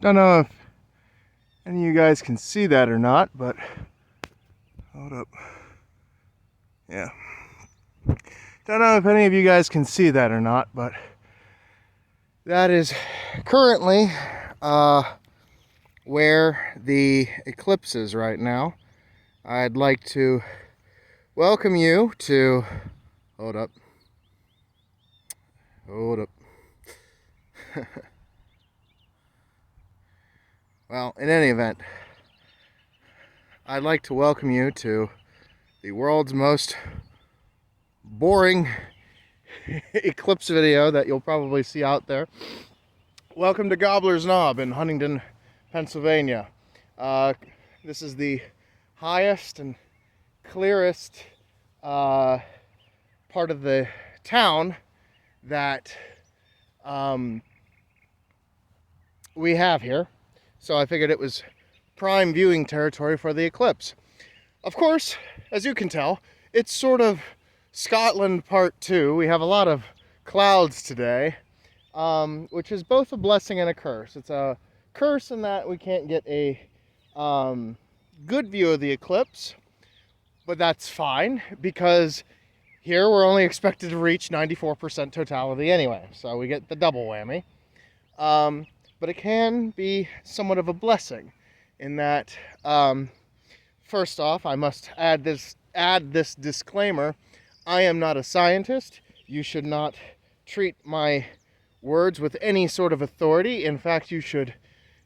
Don't know if any of you guys can see that or not, but hold up. Yeah. Don't know if any of you guys can see that or not, but that is currently where the Eclipse is right now. I'd like to welcome you to... Hold up. Well, in any event, I'd like to welcome you to the world's most boring eclipse video that you'll probably see out there. Welcome to Gobbler's Knob in Huntington, Pennsylvania. This is the highest and clearest part of the town that we have here. So I figured it was prime viewing territory for the eclipse. Of course, as you can tell, it's sort of Scotland Part 2. We have a lot of clouds today, which is both a blessing and a curse. It's a curse in that we can't get a good view of the eclipse, but that's fine because here we're only expected to reach 94% totality anyway, so we get the double whammy. But it can be somewhat of a blessing in that, first off, I must add this disclaimer. I am not a scientist. You should not treat my words with any sort of authority. In fact, you should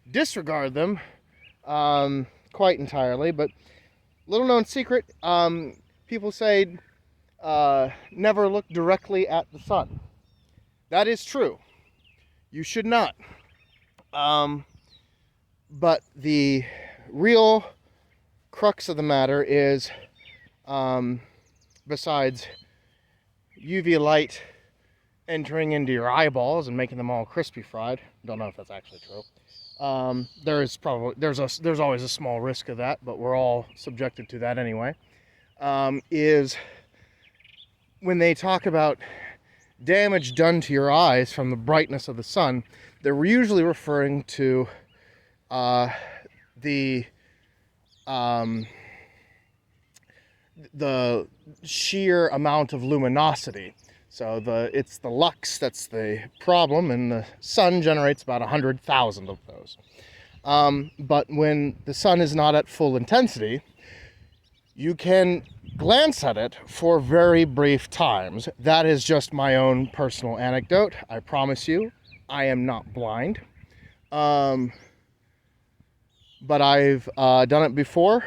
disregard them quite entirely. But little known secret, people say never look directly at the sun. That is true. You should not. But the real crux of the matter is, besides UV light entering into your eyeballs and making them all crispy fried, don't know if that's actually true. There's always a small risk of that, but we're all subjected to that anyway. Is when they talk about damage done to your eyes from the brightness of the sun, they're usually referring to the sheer amount of luminosity. So it's the lux that's the problem, and the sun generates about 100,000 of those. But when the sun is not at full intensity, you can glance at it for very brief times. That is just my own personal anecdote. I promise you, I am not blind. But I've done it before.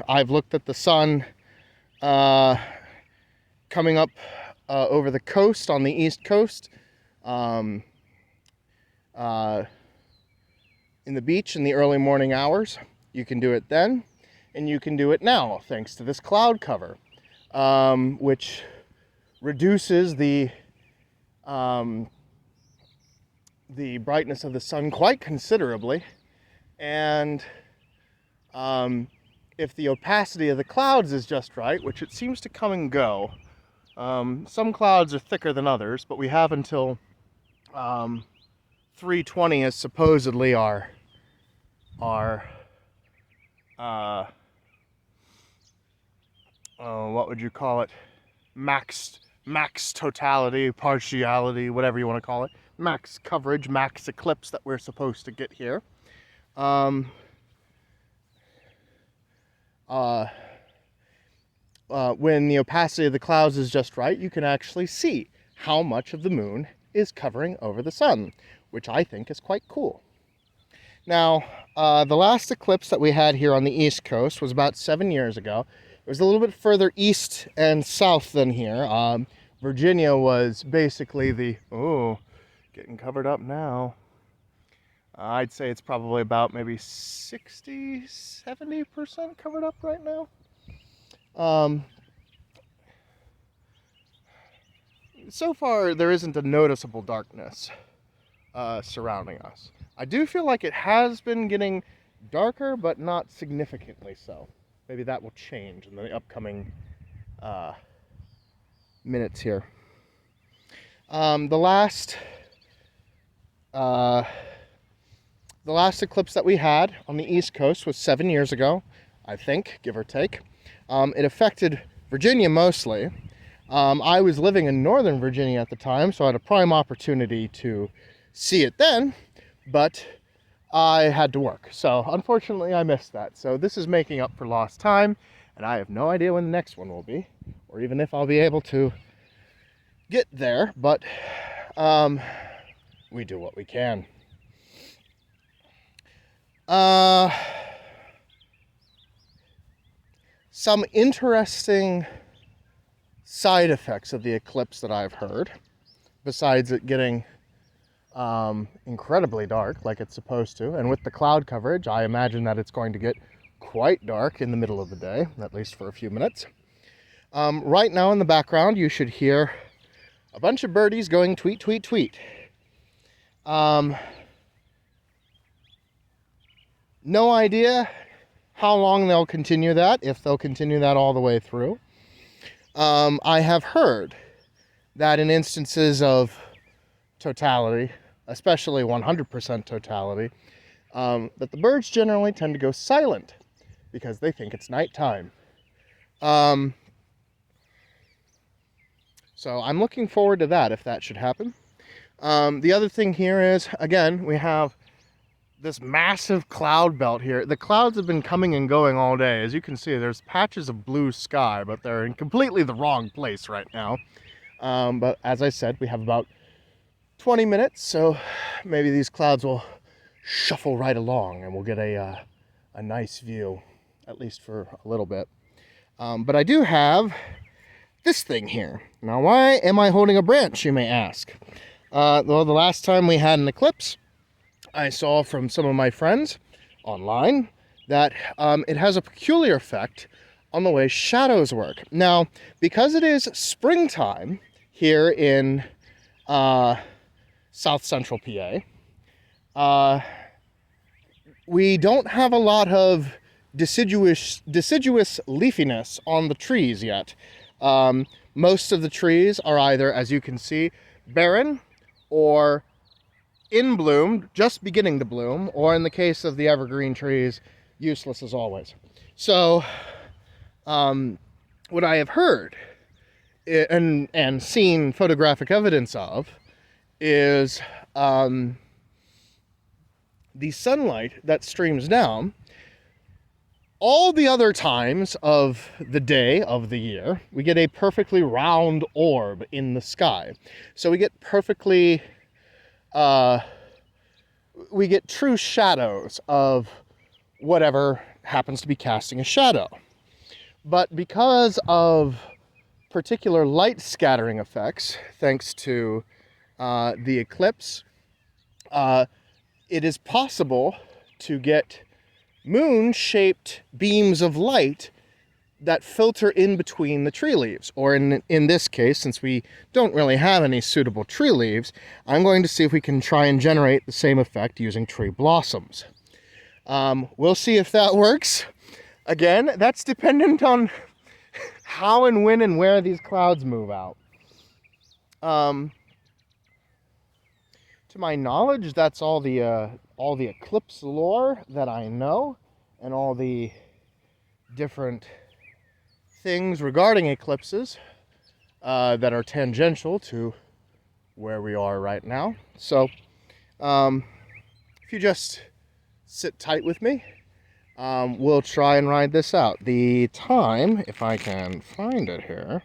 I've looked at the sun coming up over the coast, on the east coast, in the beach in the early morning hours. You can do it then, and you can do it now, thanks to this cloud cover, which reduces the brightness of the sun quite considerably. And if the opacity of the clouds is just right, which it seems to come and go, some clouds are thicker than others, but we have until 3:20 is supposedly our what would you call it? Max totality, partiality, whatever you want to call it. Max coverage, max eclipse that we're supposed to get here. When the opacity of the clouds is just right, you can actually see how much of the moon is covering over the sun, which I think is quite cool. Now, the last eclipse that we had here on the East Coast was about 7 years ago. It was a little bit further east and south than here. Virginia was basically getting covered up now. I'd say it's probably about maybe 60-70% covered up right now. So far, there isn't a noticeable darkness surrounding us. I do feel like it has been getting darker, but not significantly so. Maybe that will change in the upcoming minutes here. The the last eclipse that we had on the East Coast was 7 years ago, I think, give or take. It affected Virginia mostly. I was living in Northern Virginia at the time, so I had a prime opportunity to see it then, but I had to work. So unfortunately, I missed that. So this is making up for lost time, and I have no idea when the next one will be, or even if I'll be able to get there, but we do what we can. Some interesting side effects of the eclipse that I've heard, besides it getting incredibly dark like it's supposed to, and with the cloud coverage, I imagine that it's going to get quite dark in the middle of the day, at least for a few minutes. Right now in the background, you should hear a bunch of birdies going tweet, tweet, tweet. No idea how long they'll continue that, if they'll continue that all the way through. I have heard that in instances of totality, especially 100% totality, that the birds generally tend to go silent because they think it's nighttime. So I'm looking forward to that if that should happen. The other thing here is, again, we have this massive cloud belt here. The clouds have been coming and going all day. As you can see, there's patches of blue sky, but they're in completely the wrong place right now. But as I said, we have about 20 minutes, so maybe these clouds will shuffle right along and we'll get a nice view, at least for a little bit. But I do have this thing here. Now, why am I holding a branch, you may ask? Well, the last time we had an eclipse, I saw from some of my friends online that it has a peculiar effect on the way shadows work. Now, because it is springtime here in South Central PA, we don't have a lot of deciduous leafiness on the trees yet. Most of the trees are either, as you can see, barren or in bloom, just beginning to bloom, or in the case of the evergreen trees, useless as always. So, what I have heard and seen photographic evidence of is the sunlight that streams down. All the other times of the day, of the year, we get a perfectly round orb in the sky. So we get perfectly, we get true shadows of whatever happens to be casting a shadow. But because of particular light scattering effects, thanks to the eclipse, it is possible to get moon-shaped beams of light that filter in between the tree leaves. Or in this case, since we don't really have any suitable tree leaves, I'm going to see if we can try and generate the same effect using tree blossoms. We'll see if that works. Again, that's dependent on how and when and where these clouds move out. To my knowledge, that's all the eclipse lore that I know, and all the different things regarding eclipses that are tangential to where we are right now. So if you just sit tight with me, we'll try and ride this out. The time, if I can find it here,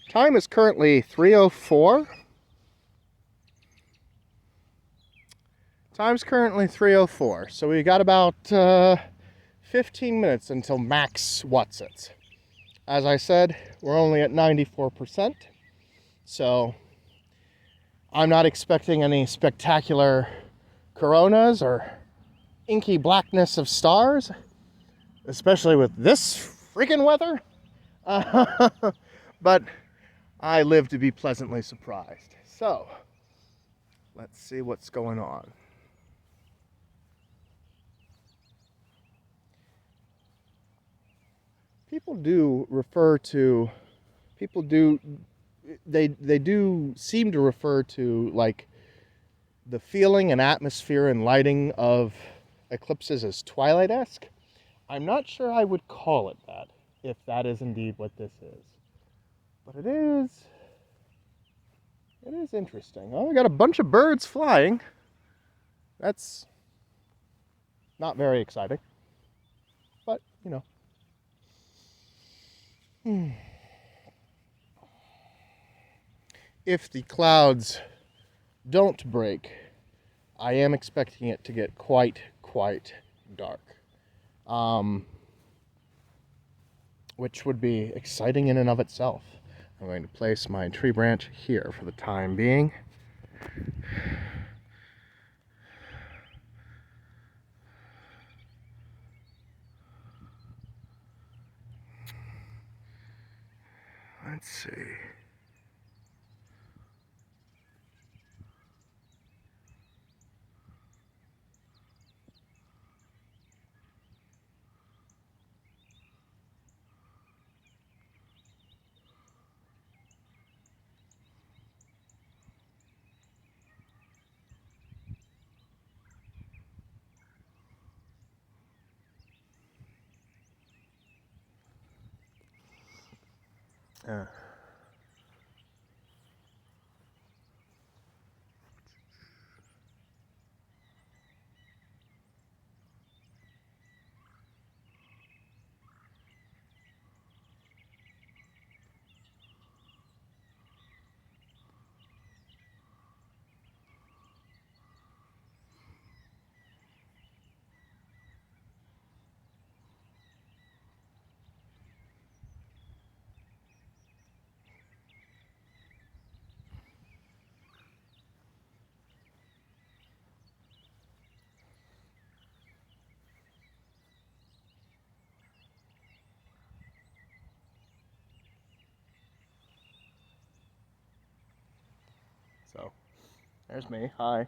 time is currently 3:04. Time's currently 3:04, so we got about 15 minutes until max what's-its. As I said, we're only at 94%, so I'm not expecting any spectacular coronas or inky blackness of stars, especially with this freaking weather. But I live to be pleasantly surprised. So, let's see what's going on. People do seem to refer to like the feeling and atmosphere and lighting of eclipses as twilight-esque. I'm not sure I would call it that, if that is indeed what this is. But it is interesting. Oh, we got a bunch of birds flying. That's not very exciting. But, you know. If the clouds don't break, I am expecting it to get quite dark. Which would be exciting in and of itself. I'm going to place my tree branch here for the time being. Let's see. So, there's me. Hi. Let's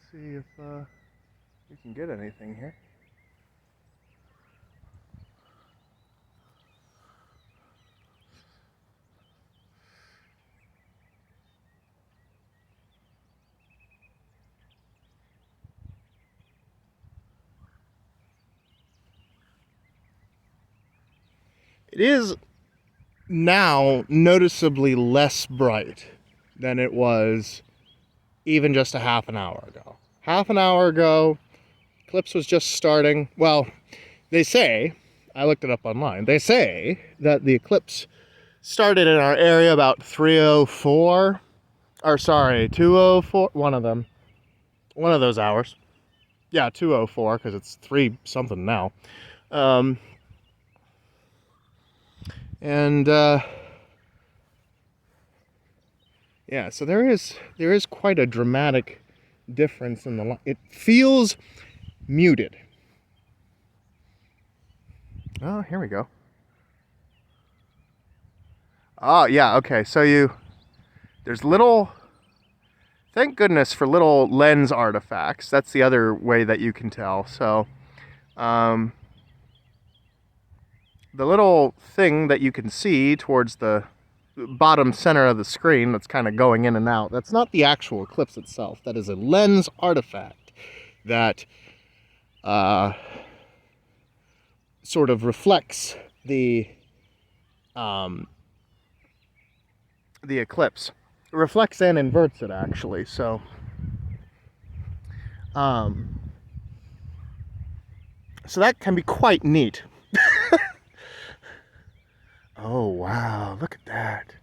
see if we can get anything here. It is now noticeably less bright than it was even just a half an hour ago. Half an hour ago, eclipse was just starting. Well, they say, I looked it up online, they say that the eclipse started in our area about 3:04, or sorry, 2:04, one of those hours. Yeah, 2:04, because it's 3 something now. Yeah, so there is quite a dramatic difference in the light. It feels muted. Oh, here we go. Oh, yeah, okay. So there's little, thank goodness for little lens artifacts. That's the other way that you can tell. So, the little thing that you can see towards the bottom center of the screen that's kind of going in and out, that's not the actual eclipse itself. That is a lens artifact that sort of reflects the eclipse. It reflects and inverts it, actually. So so that can be quite neat. Oh, wow, look at that.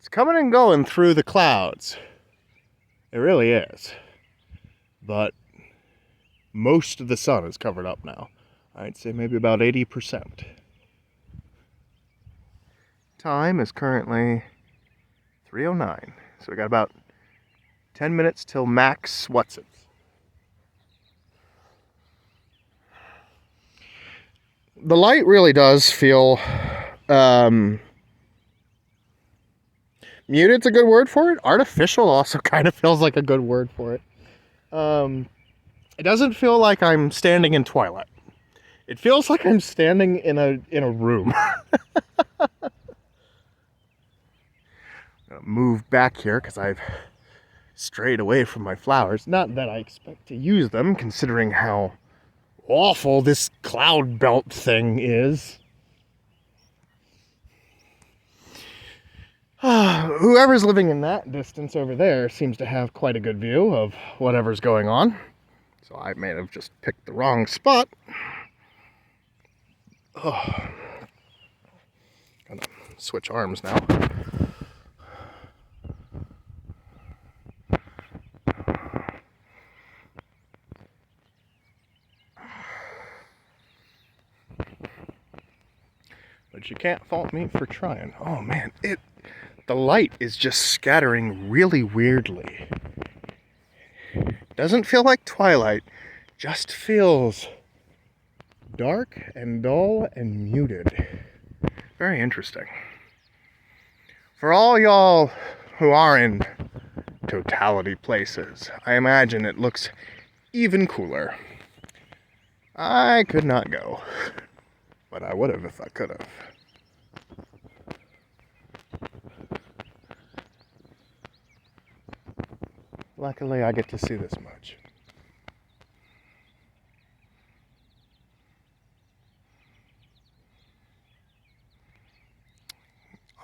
It's coming and going through the clouds. It really is. But most of the sun is covered up now. I'd say maybe about 80%. Time is currently 3:09. So we got about 10 minutes till max what's-it. The light really does feel muted's a good word for it. Artificial also kind of feels like a good word for it. It doesn't feel like I'm standing in twilight. It feels like I'm standing in a room. I'm gonna move back here because I've strayed away from my flowers. Not that I expect to use them, considering how awful this cloud belt thing is. Whoever's living in that distance over there seems to have quite a good view of whatever's going on. So I may have just picked the wrong spot. Oh. Gonna switch arms now. But you can't fault me for trying. Oh man, the light is just scattering really weirdly. Doesn't feel like twilight, just feels dark and dull and muted. Very interesting. For all y'all who are in totality places, I imagine it looks even cooler. I could not go, but I would have if I could have. Luckily, I get to see this much.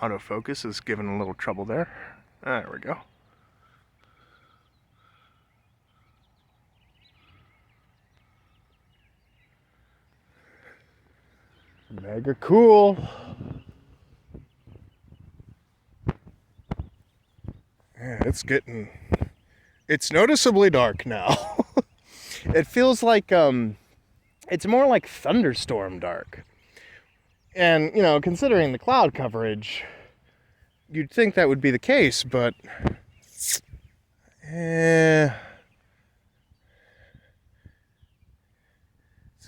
Autofocus is giving a little trouble there. There we go. Mega cool. Man, it's noticeably dark now. It feels like, it's more like thunderstorm dark. And, you know, considering the cloud coverage, you'd think that would be the case, but it's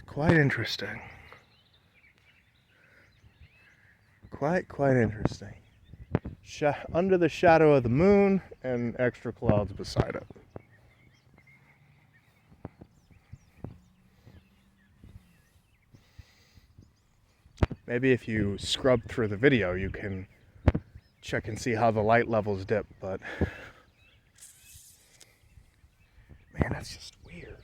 quite interesting. Quite interesting. Under the shadow of the moon and extra clouds beside it. Maybe if you scrub through the video, you can check and see how the light levels dip, but man, that's just weird.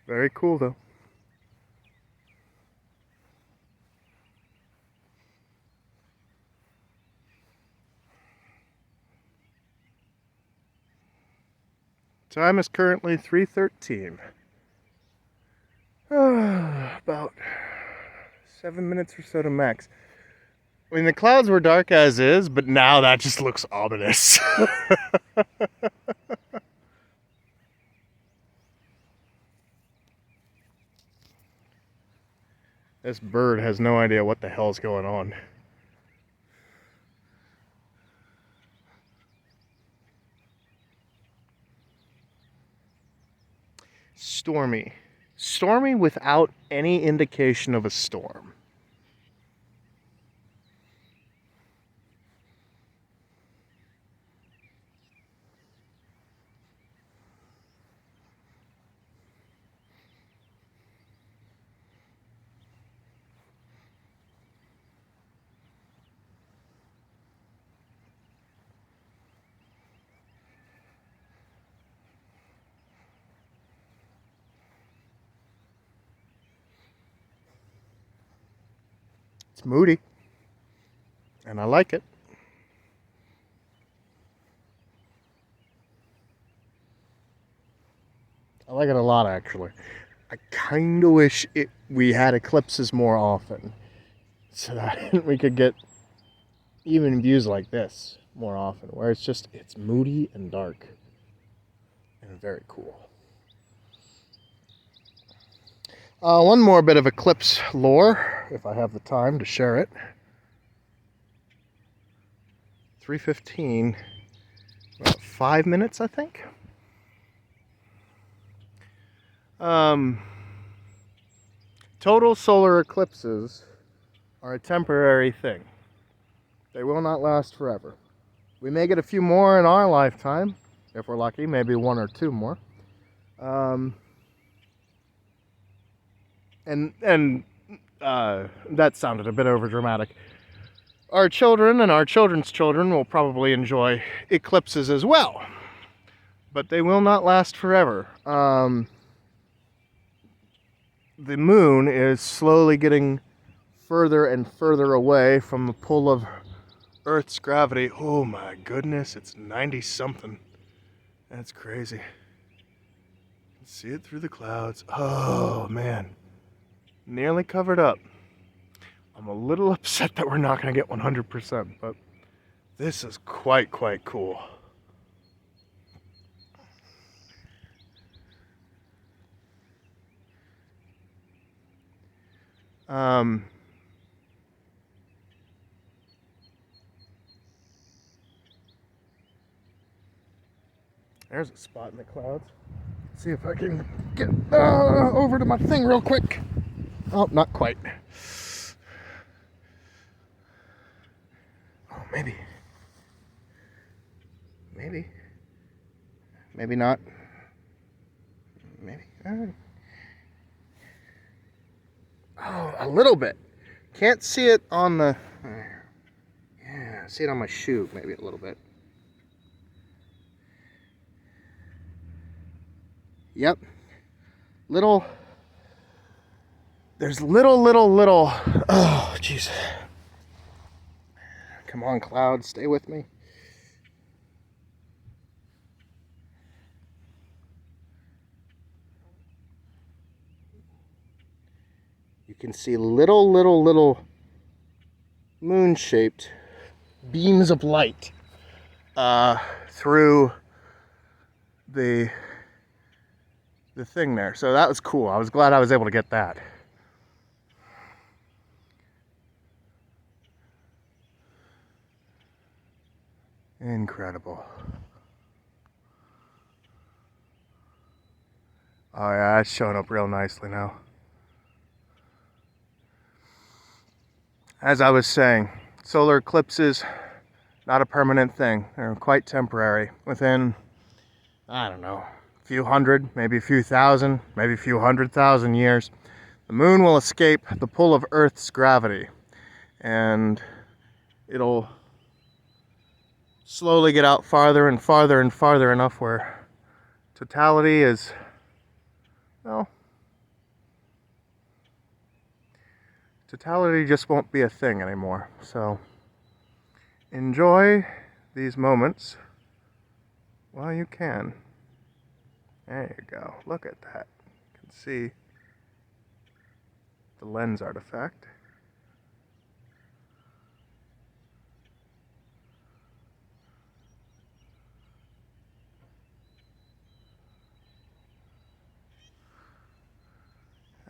Very cool though. Time is currently 3:13. About 7 minutes or so to max. I mean, the clouds were dark as is, but now that just looks ominous. This bird has no idea what the hell's going on. Stormy. Stormy without any indication of a storm. It's moody, and I like it. I like it a lot, actually. I kind of wish we had eclipses more often, so that we could get even views like this more often, where it's moody and dark, and very cool. One more bit of eclipse lore, if I have the time to share it. 3:15, about 5 minutes, I think. Total solar eclipses are a temporary thing. They will not last forever. We may get a few more in our lifetime, if we're lucky, maybe 1 or 2 more. And that sounded a bit overdramatic. Our children and our children's children will probably enjoy eclipses as well, but they will not last forever. The moon is slowly getting further and further away from the pull of Earth's gravity. Oh my goodness, it's 90 something. That's crazy. You can see it through the clouds. Oh man, nearly covered up. I'm a little upset that we're not going to get 100%, but this is quite cool. There's a spot in the clouds. Let's see if I can get over to my thing real quick. Oh, not quite. Oh, maybe. Maybe not. Maybe. Oh, a little bit. Can't see it on the... Yeah, see it on my shoe, maybe a little bit. Yep. Little... There's little... Oh, jeez. Come on, clouds, stay with me. You can see little moon-shaped beams of light through the thing there. So that was cool. I was glad I was able to get that. Incredible. Oh yeah, it's showing up real nicely now. As I was saying, solar eclipses, not a permanent thing. They're quite temporary. Within, I don't know, a few hundred, maybe a few thousand, maybe a few 100,000 years, the moon will escape the pull of Earth's gravity, and it'll slowly get out farther and farther and farther enough where totality is, well, totality just won't be a thing anymore. So enjoy these moments while you can. There you go. Look at that. You can see the lens artifact.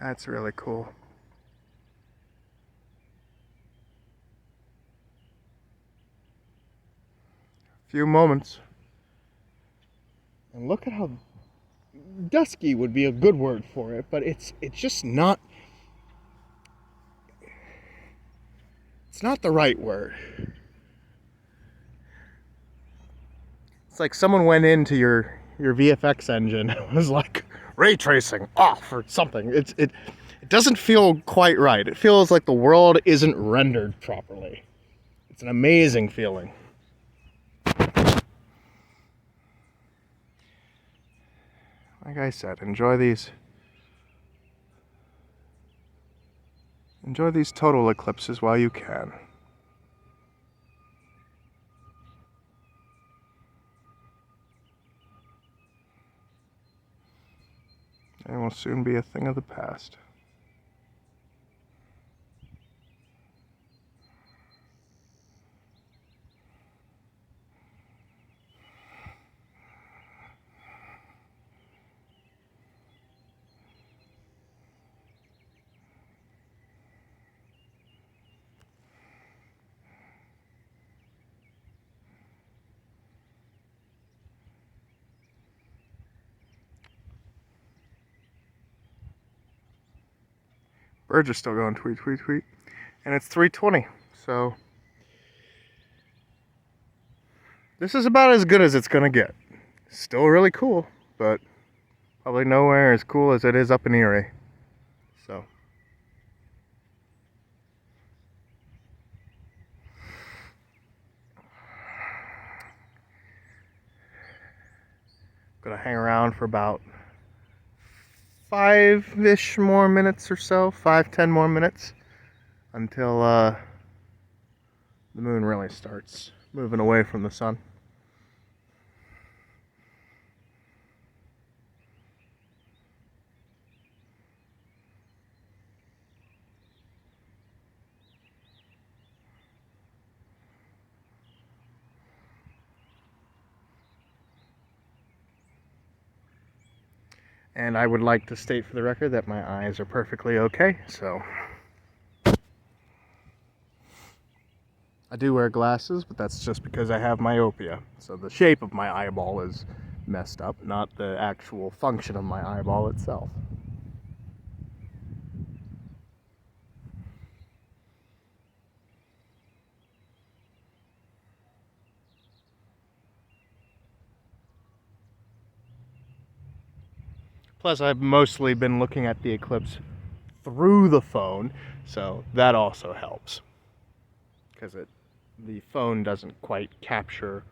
That's really cool. Few moments. And look at how dusky would be a good word for it, but it's just not, it's not the right word. It's like someone went into your VFX engine and was like, ray tracing off or something. It doesn't feel quite right. It feels like the world isn't rendered properly. It's an amazing feeling. Like I said, enjoy these total eclipses while you can. They will soon be a thing of the past. Birds are still going tweet, tweet, tweet. And it's 3:20, so this is about as good as it's gonna get. Still really cool, but probably nowhere as cool as it is up in Erie. So. Gonna hang around for about 5-ish more minutes or so, 5-10 more minutes until the moon really starts moving away from the sun. And I would like to state for the record that my eyes are perfectly okay, so. I do wear glasses, but that's just because I have myopia. So the shape of my eyeball is messed up, not the actual function of my eyeball itself. Plus, I've mostly been looking at the eclipse through the phone, so that also helps. Because the phone doesn't quite capture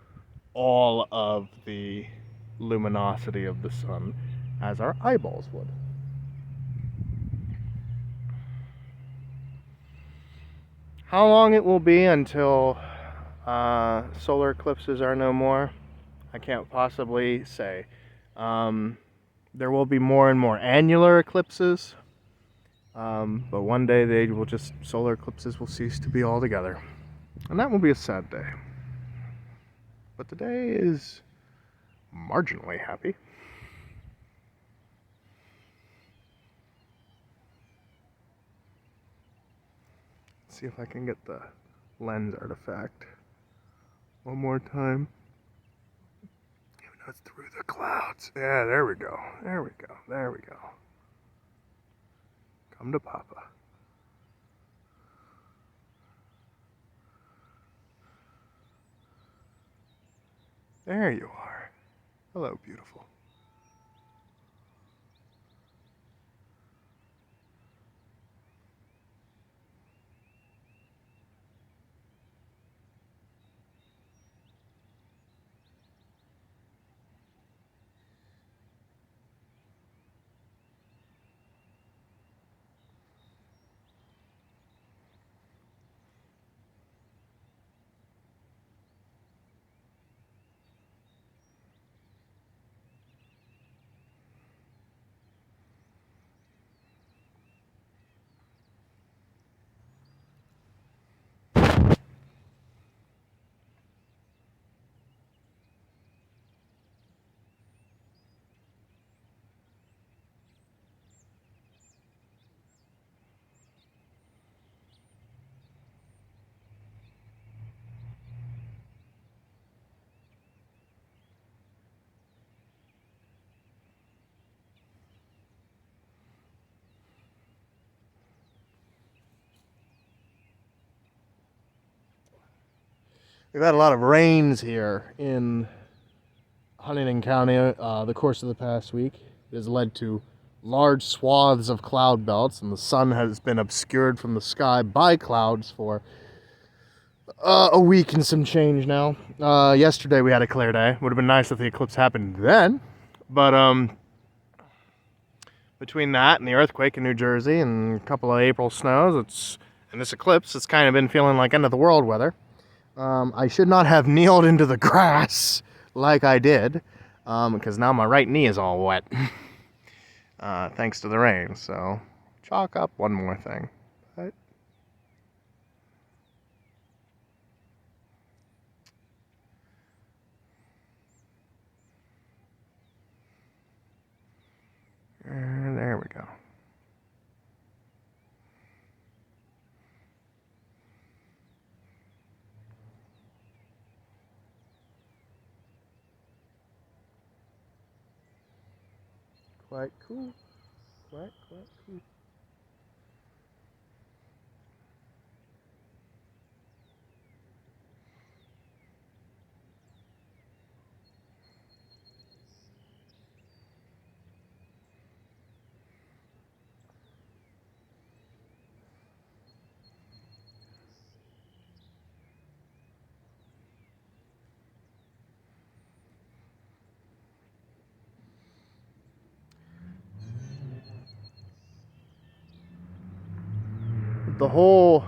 all of the luminosity of the sun as our eyeballs would. How long it will be until solar eclipses are no more, I can't possibly say. There will be more and more annular eclipses, but one day solar eclipses will cease to be altogether. And that will be a sad day. But today is marginally happy. Let's see if I can get the lens artifact one more time. Even though it's through the clouds. Yeah, there we go. There we go. There we go. Come to Papa. There you are. Hello, beautiful. We've had a lot of rains here in Huntington County the course of the past week. It has led to large swaths of cloud belts, and the sun has been obscured from the sky by clouds for a week and some change now. Yesterday we had a clear day. Would have been nice if the eclipse happened then, but between that and the earthquake in New Jersey and a couple of April snows, and this eclipse, it's kind of been feeling like end of the world weather. I should not have kneeled into the grass like I did, because now my right knee is all wet, thanks to the rain. So, chalk up one more thing. But there we go. Quite cool. Quite cool. the whole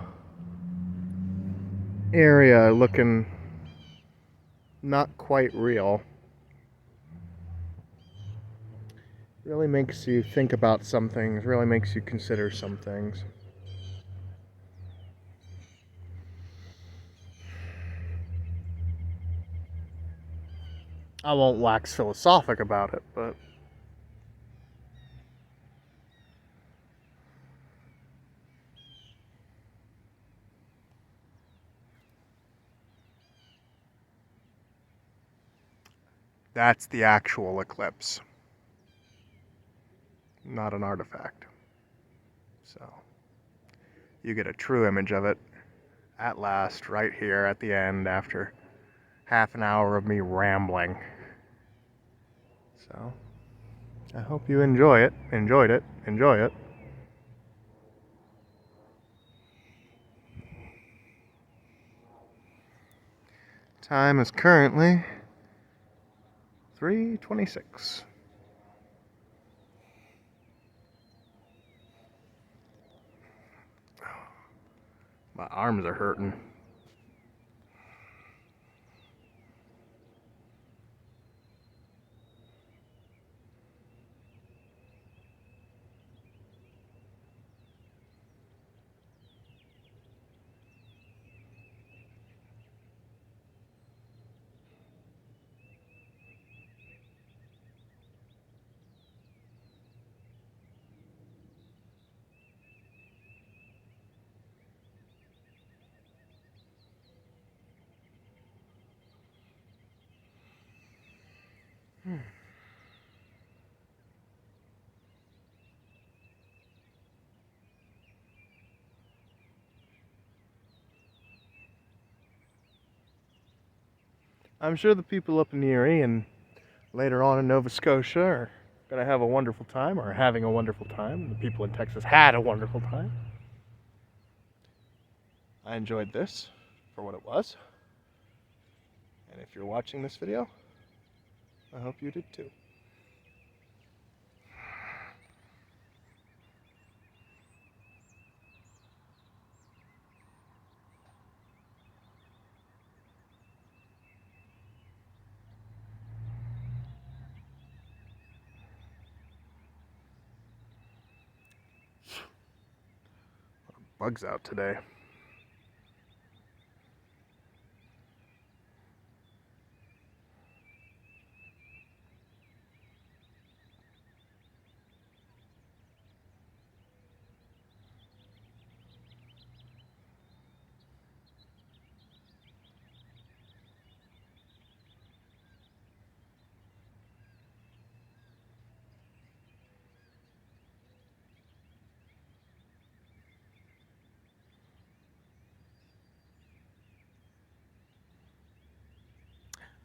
area looking not quite real really makes you think about some things, really makes you consider some things. I won't wax philosophic about it, but that's the actual eclipse, not an artifact. So you get a true image of it at last, right here at the end, after half an hour of me rambling. So I hope you enjoyed it. Time is currently 3:26. My arms are hurting. I'm sure the people up in Erie and later on in Nova Scotia are going to have a wonderful time, or having a wonderful time. The people in Texas had a wonderful time. I enjoyed this for what it was. And if you're watching this video, I hope you did too. Bugs out today.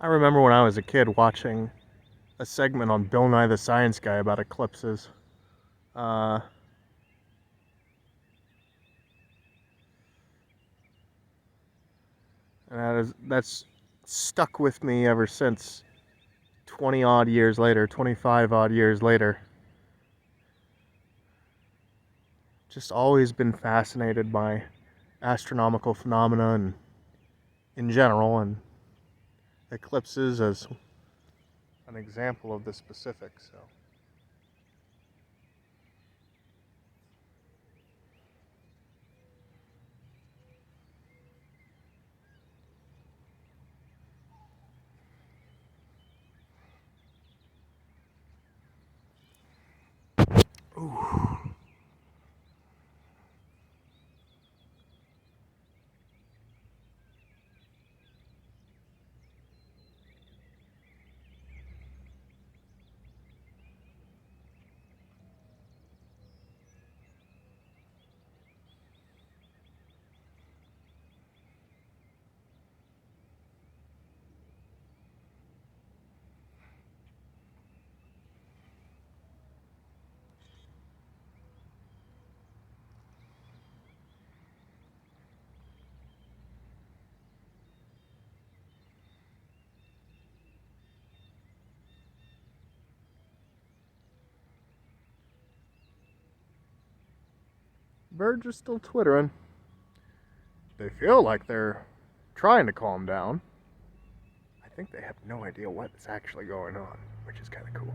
I remember when I was a kid watching a segment on Bill Nye the Science Guy about eclipses. And that's stuck with me ever since 20 odd years later, 25 odd years later. Just always been fascinated by astronomical phenomena and in general, and eclipses as an example of the specific. So ooh. Birds are still twittering. They feel like they're trying to calm down. I think they have no idea what is actually going on, which is kind of cool.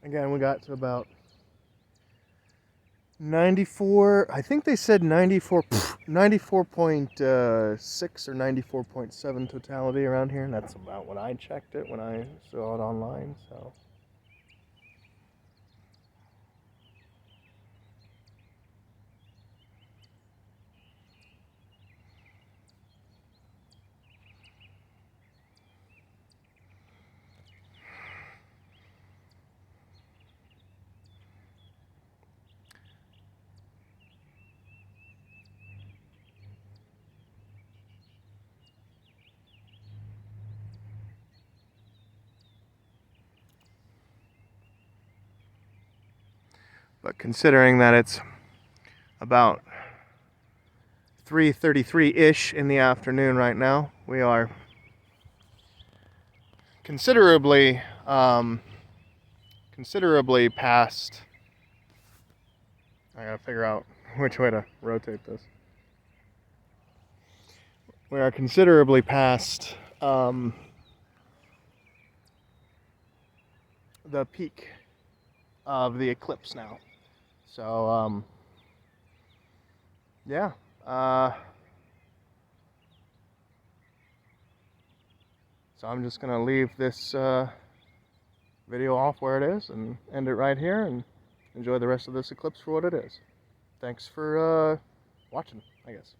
Again, we got to about 94, I think they said 94.6 or 94.7 totality around here, and that's about when I checked it, when I saw it online, so. But considering that it's about 3:33-ish in the afternoon right now, we are considerably past. I gotta figure out which way to rotate this. We are considerably past the peak of the eclipse now. So, yeah. So I'm just gonna leave this video off where it is and end it right here and enjoy the rest of this eclipse for what it is. Thanks for watching, I guess.